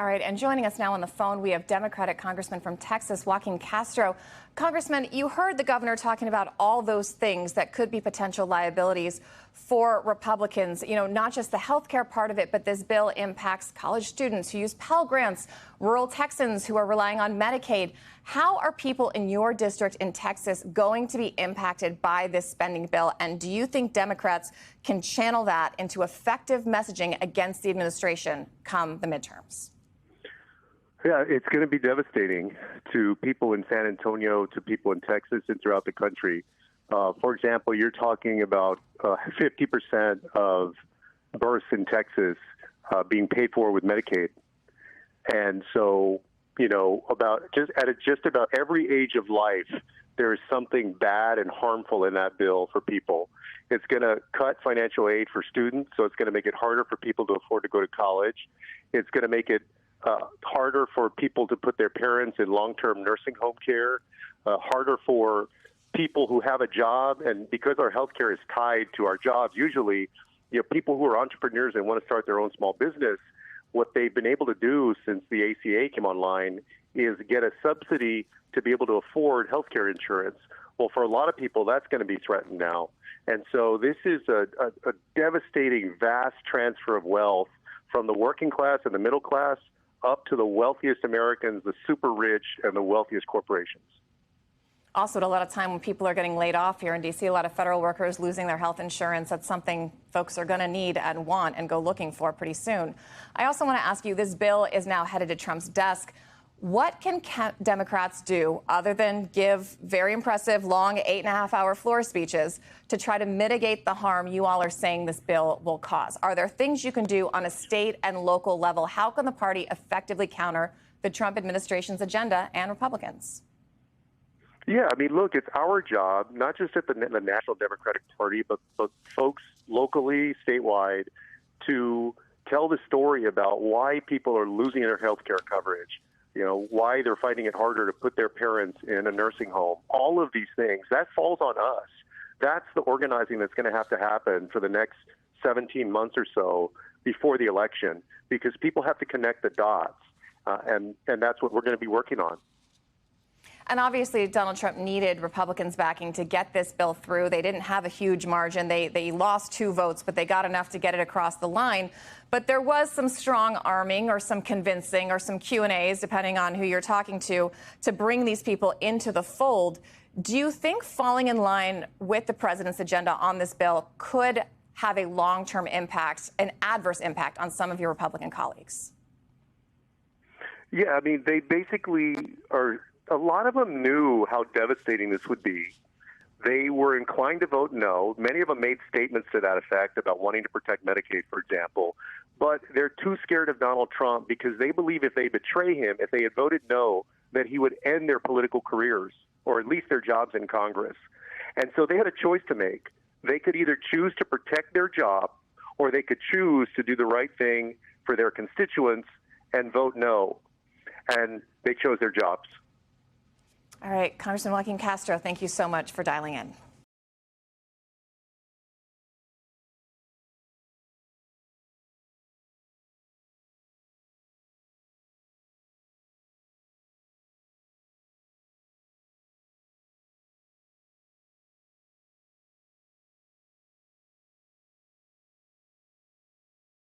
All right, and joining us now on the phone, we have Democratic Congressman from Texas, Joaquin Castro. Congressman, you heard the governor talking about all those things that could be potential liabilities for Republicans. You know, not just the health care part of it, but this bill impacts college students who use Pell Grants, rural Texans who are relying on Medicaid. How are people in your district in Texas going to be impacted by this spending bill? And do you think Democrats can channel that into effective messaging against the administration come the midterms? Yeah, it's going to be devastating to people in San Antonio, to people in Texas, and throughout the country. For example, you're talking about 50% of births in Texas being paid for with Medicaid. And so, you know, just about every age of life, there is something bad and harmful in that bill for people. It's going to cut financial aid for students, so it's going to make it harder for people to afford to go to college. It's going to make it harder for people to put their parents in long-term nursing home care, harder for people who have a job. And because our health care is tied to our jobs, usually, you know, people who are entrepreneurs and want to start their own small business, what they've been able to do since the ACA came online is get a subsidy to be able to afford health care insurance. Well, for a lot of people, that's going to be threatened now. And so this is a devastating, vast transfer of wealth from the working class and the middle class up to the wealthiest Americans, the super rich, and the wealthiest corporations. Also, at a lot of time when people are getting laid off here in D.C., a lot of federal workers losing their health insurance. That's something folks are going to need and want and go looking for pretty soon. I also want to ask you, this bill is now headed to Trump's desk. What can Democrats do other than give very impressive, long 8.5-hour floor speeches to try to mitigate the harm you all are saying this bill will cause? Are there things you can do on a state and local level? How can the party effectively counter the Trump administration's agenda and Republicans? Yeah, I mean, look, it's our job, not just at the National Democratic Party, but folks locally, statewide, to tell the story about why people are losing their health care coverage. You know, why they're finding it harder to put their parents in a nursing home. All of these things, that falls on us. That's the organizing that's going to have to happen for the next 17 months or so before the election, because people have to connect the dots, and that's what we're going to be working on. And obviously, Donald Trump needed Republicans' backing to get this bill through. They didn't have a huge margin. They lost 2 votes, but they got enough to get it across the line. But there was some strong arming or some convincing or some Q&As, depending on who you're talking to bring these people into the fold. Do you think falling in line with the president's agenda on this bill could have a long-term impact, an adverse impact on some of your Republican colleagues? Yeah, I mean, they basically are. A lot of them knew how devastating this would be. They were inclined to vote no. Many of them made statements to that effect about wanting to protect Medicaid, for example. But they're too scared of Donald Trump because they believe if they betray him, if they had voted no, that he would end their political careers or at least their jobs in Congress. And so they had a choice to make. They could either choose to protect their job or they could choose to do the right thing for their constituents and vote no. And they chose their jobs. All right, Congressman Joaquin Castro, thank you so much for dialing in.